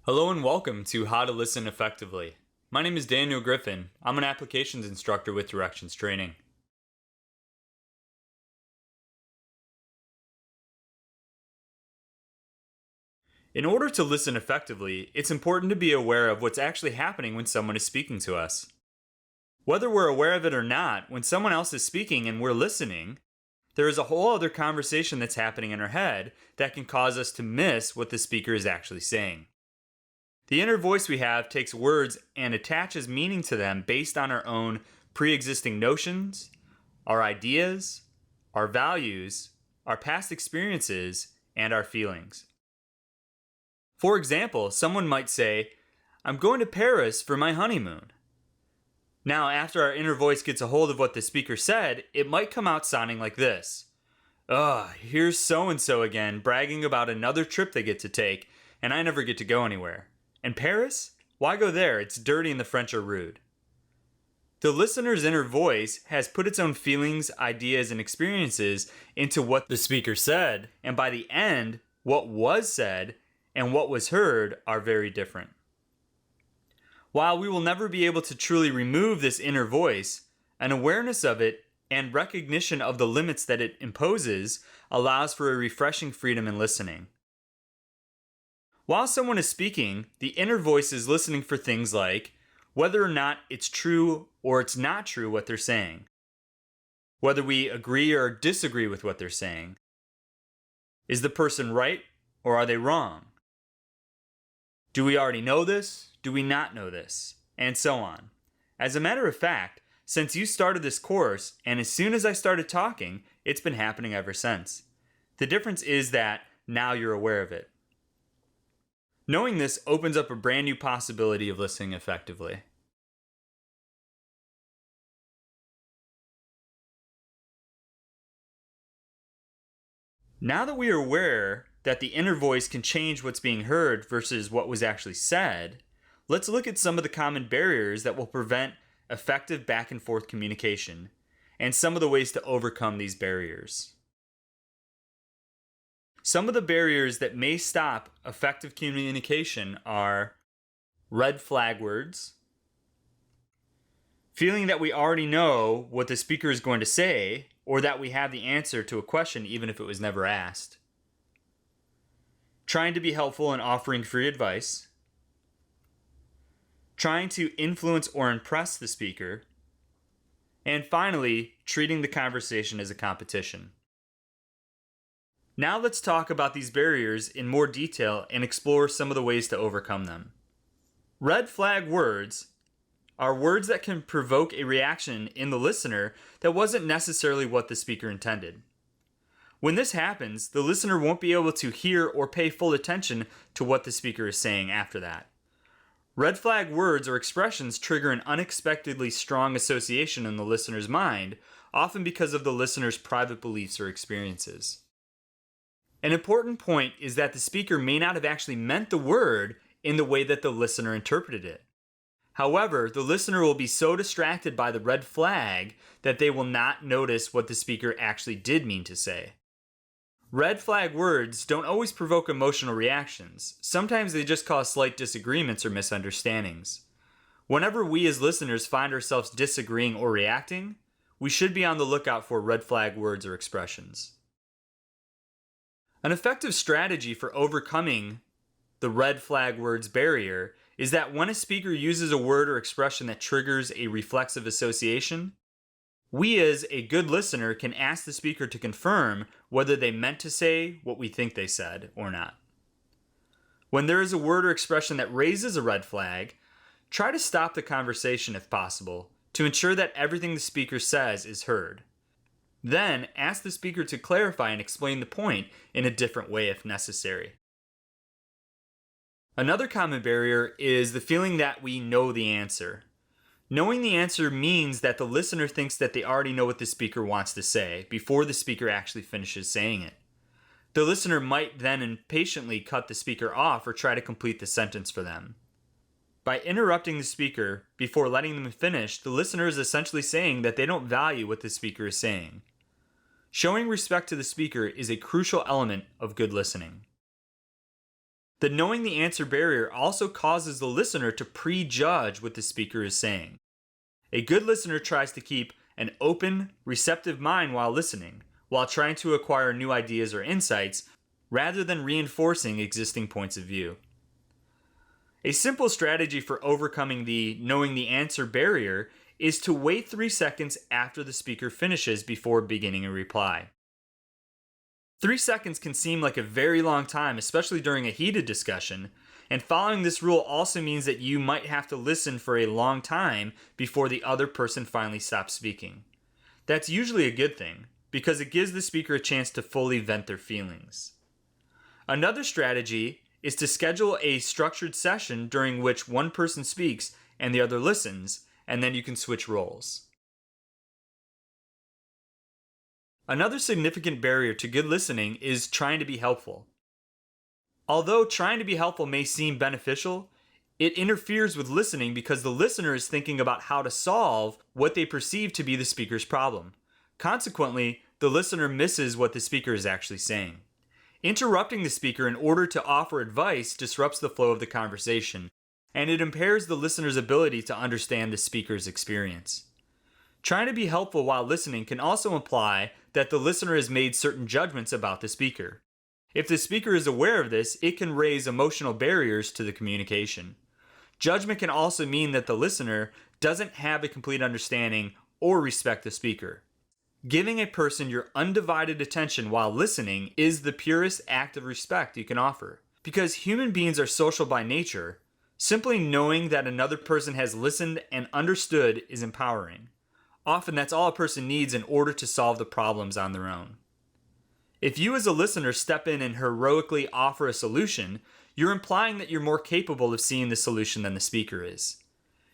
Hello and welcome to How to Listen Effectively. My name is Daniel Griffin. I'm an applications instructor with Directions Training. In order to listen effectively, it's important to be aware of what's actually happening when someone is speaking to us. Whether we're aware of it or not, when someone else is speaking and we're listening, there is a whole other conversation that's happening in our head that can cause us to miss what the speaker is actually saying. The inner voice we have takes words and attaches meaning to them based on our own pre-existing notions, our ideas, our values, our past experiences, and our feelings. For example, someone might say, "I'm going to Paris for my honeymoon." Now, after our inner voice gets a hold of what the speaker said, it might come out sounding like this. "Ugh, here's so-and-so again bragging about another trip they get to take, and I never get to go anywhere. And Paris? Why go there? It's dirty and the French are rude." The listener's inner voice has put its own feelings, ideas, and experiences into what the speaker said, and by the end, what was said and what was heard are very different. While we will never be able to truly remove this inner voice, an awareness of it and recognition of the limits that it imposes allows for a refreshing freedom in listening. While someone is speaking, the inner voice is listening for things like whether or not it's true or it's not true what they're saying, whether we agree or disagree with what they're saying. Is the person right or are they wrong? Do we already know this? Do we not know this? And so on. As a matter of fact, since you started this course, and as soon as I started talking, it's been happening ever since. The difference is that now you're aware of it. Knowing this opens up a brand new possibility of listening effectively. Now that we are aware that the inner voice can change what's being heard versus what was actually said, let's look at some of the common barriers that will prevent effective back and forth communication and some of the ways to overcome these barriers. Some of the barriers that may stop effective communication are red flag words, feeling that we already know what the speaker is going to say or that we have the answer to a question even if it was never asked, trying to be helpful and offering free advice, trying to influence or impress the speaker, and finally, treating the conversation as a competition. Now let's talk about these barriers in more detail and explore some of the ways to overcome them. Red flag words are words that can provoke a reaction in the listener that wasn't necessarily what the speaker intended. When this happens, the listener won't be able to hear or pay full attention to what the speaker is saying after that. Red flag words or expressions trigger an unexpectedly strong association in the listener's mind, often because of the listener's private beliefs or experiences. An important point is that the speaker may not have actually meant the word in the way that the listener interpreted it. However, the listener will be so distracted by the red flag that they will not notice what the speaker actually did mean to say. Red flag words don't always provoke emotional reactions. Sometimes they just cause slight disagreements or misunderstandings. Whenever we as listeners find ourselves disagreeing or reacting, we should be on the lookout for red flag words or expressions. An effective strategy for overcoming the red flag words barrier is that when a speaker uses a word or expression that triggers a reflexive association, we as a good listener can ask the speaker to confirm whether they meant to say what we think they said or not. When there is a word or expression that raises a red flag, try to stop the conversation if possible to ensure that everything the speaker says is heard. Then, ask the speaker to clarify and explain the point in a different way if necessary. Another common barrier is the feeling that we know the answer. Knowing the answer means that the listener thinks that they already know what the speaker wants to say before the speaker actually finishes saying it. The listener might then impatiently cut the speaker off or try to complete the sentence for them. By interrupting the speaker before letting them finish, the listener is essentially saying that they don't value what the speaker is saying. Showing respect to the speaker is a crucial element of good listening. The knowing the answer barrier also causes the listener to prejudge what the speaker is saying. A good listener tries to keep an open, receptive mind while listening, while trying to acquire new ideas or insights, rather than reinforcing existing points of view. A simple strategy for overcoming the knowing the answer barrier is to wait 3 seconds after the speaker finishes before beginning a reply. 3 seconds can seem like a very long time, especially during a heated discussion, and following this rule also means that you might have to listen for a long time before the other person finally stops speaking. That's usually a good thing, because it gives the speaker a chance to fully vent their feelings. Another strategy is to schedule a structured session during which one person speaks and the other listens, and then you can switch roles. Another significant barrier to good listening is trying to be helpful. Although trying to be helpful may seem beneficial, it interferes with listening because the listener is thinking about how to solve what they perceive to be the speaker's problem. Consequently, the listener misses what the speaker is actually saying. Interrupting the speaker in order to offer advice disrupts the flow of the conversation, and it impairs the listener's ability to understand the speaker's experience. Trying to be helpful while listening can also imply that the listener has made certain judgments about the speaker. If the speaker is aware of this, it can raise emotional barriers to the communication. Judgment can also mean that the listener doesn't have a complete understanding or respect the speaker. Giving a person your undivided attention while listening is the purest act of respect you can offer. Because human beings are social by nature, simply knowing that another person has listened and understood is empowering. Often that's all a person needs in order to solve the problems on their own. If you as a listener step in and heroically offer a solution, you're implying that you're more capable of seeing the solution than the speaker is.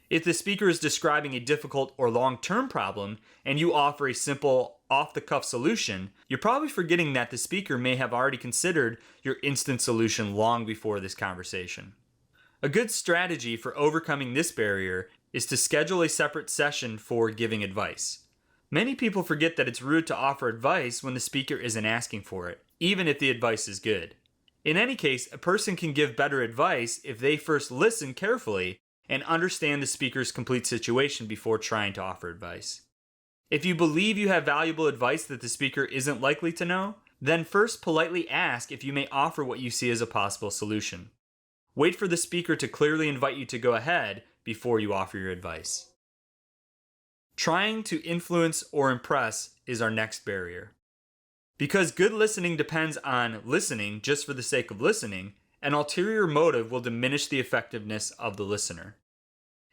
If the speaker is describing a difficult or long-term problem and you offer a simple, off-the-cuff solution, you're probably forgetting that the speaker may have already considered your instant solution long before this conversation. A good strategy for overcoming this barrier is to schedule a separate session for giving advice. Many people forget that it's rude to offer advice when the speaker isn't asking for it, even if the advice is good. In any case, a person can give better advice if they first listen carefully and understand the speaker's complete situation before trying to offer advice. If you believe you have valuable advice that the speaker isn't likely to know, then first politely ask if you may offer what you see as a possible solution. Wait for the speaker to clearly invite you to go ahead before you offer your advice. Trying to influence or impress is our next barrier. Because good listening depends on listening just for the sake of listening, an ulterior motive will diminish the effectiveness of the listener.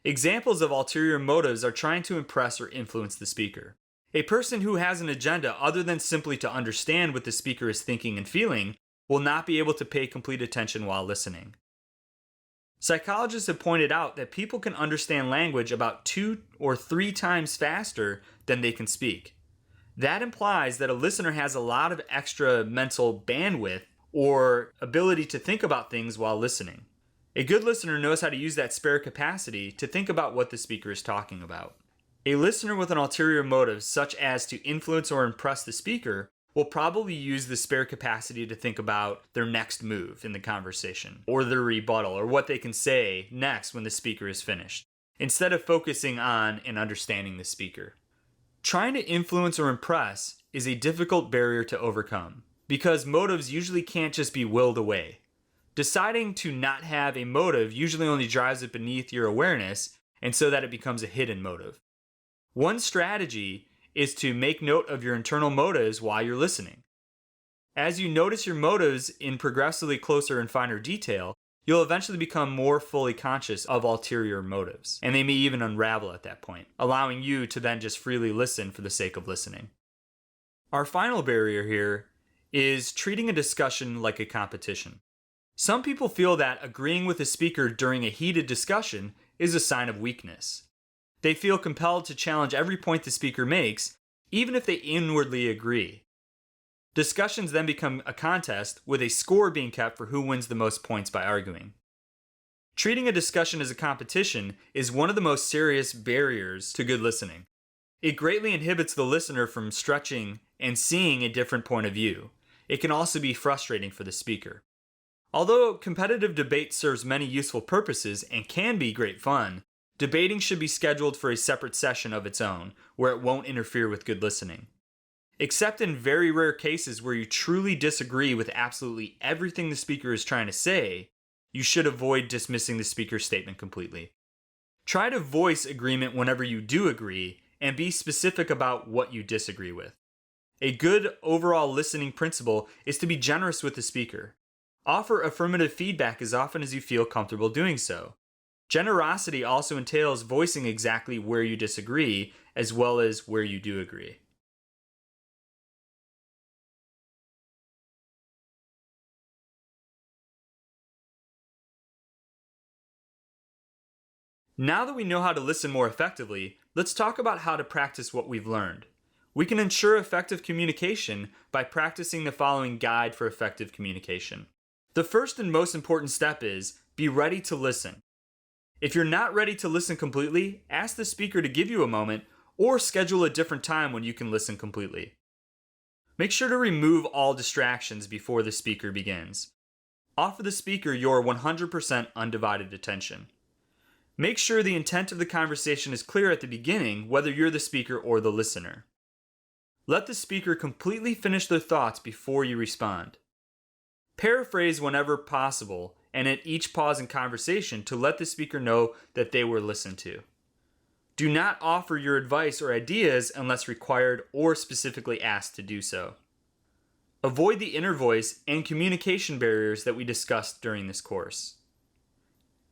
Examples of ulterior motives are trying to impress or influence the speaker. A person who has an agenda other than simply to understand what the speaker is thinking and feeling will not be able to pay complete attention while listening. Psychologists have pointed out that people can understand language about 2 or 3 times faster than they can speak. That implies that a listener has a lot of extra mental bandwidth or ability to think about things while listening. A good listener knows how to use that spare capacity to think about what the speaker is talking about. A listener with an ulterior motive, such as to influence or impress the speaker, will probably use the spare capacity to think about their next move in the conversation, or their rebuttal, or what they can say next when the speaker is finished, instead of focusing on and understanding the speaker. Trying to influence or impress is a difficult barrier to overcome, because motives usually can't just be willed away. Deciding to not have a motive usually only drives it beneath your awareness, and so that it becomes a hidden motive. One strategy is to make note of your internal motives while you're listening. As you notice your motives in progressively closer and finer detail, you'll eventually become more fully conscious of ulterior motives, and they may even unravel at that point, allowing you to then just freely listen for the sake of listening. Our final barrier here is treating a discussion like a competition. Some people feel that agreeing with a speaker during a heated discussion is a sign of weakness. They feel compelled to challenge every point the speaker makes, even if they inwardly agree. Discussions then become a contest, with a score being kept for who wins the most points by arguing. Treating a discussion as a competition is one of the most serious barriers to good listening. It greatly inhibits the listener from stretching and seeing a different point of view. It can also be frustrating for the speaker. Although competitive debate serves many useful purposes and can be great fun, debating should be scheduled for a separate session of its own, where it won't interfere with good listening. Except in very rare cases where you truly disagree with absolutely everything the speaker is trying to say, you should avoid dismissing the speaker's statement completely. Try to voice agreement whenever you do agree, and be specific about what you disagree with. A good overall listening principle is to be generous with the speaker. Offer affirmative feedback as often as you feel comfortable doing so. Generosity also entails voicing exactly where you disagree, as well as where you do agree. Now that we know how to listen more effectively, let's talk about how to practice what we've learned. We can ensure effective communication by practicing the following guide for effective communication. The first and most important step is be ready to listen. If you're not ready to listen completely, ask the speaker to give you a moment or schedule a different time when you can listen completely. Make sure to remove all distractions before the speaker begins. Offer the speaker your 100% undivided attention. Make sure the intent of the conversation is clear at the beginning, whether you're the speaker or the listener. Let the speaker completely finish their thoughts before you respond. Paraphrase whenever possible, and at each pause in conversation to let the speaker know that they were listened to. Do not offer your advice or ideas unless required or specifically asked to do so. Avoid the inner voice and communication barriers that we discussed during this course.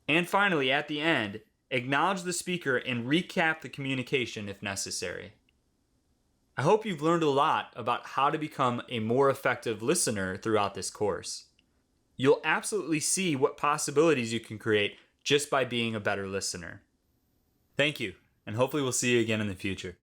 And finally, at the end, acknowledge the speaker and recap the communication if necessary. I hope you've learned a lot about how to become a more effective listener throughout this course. You'll absolutely see what possibilities you can create just by being a better listener. Thank you, and hopefully we'll see you again in the future.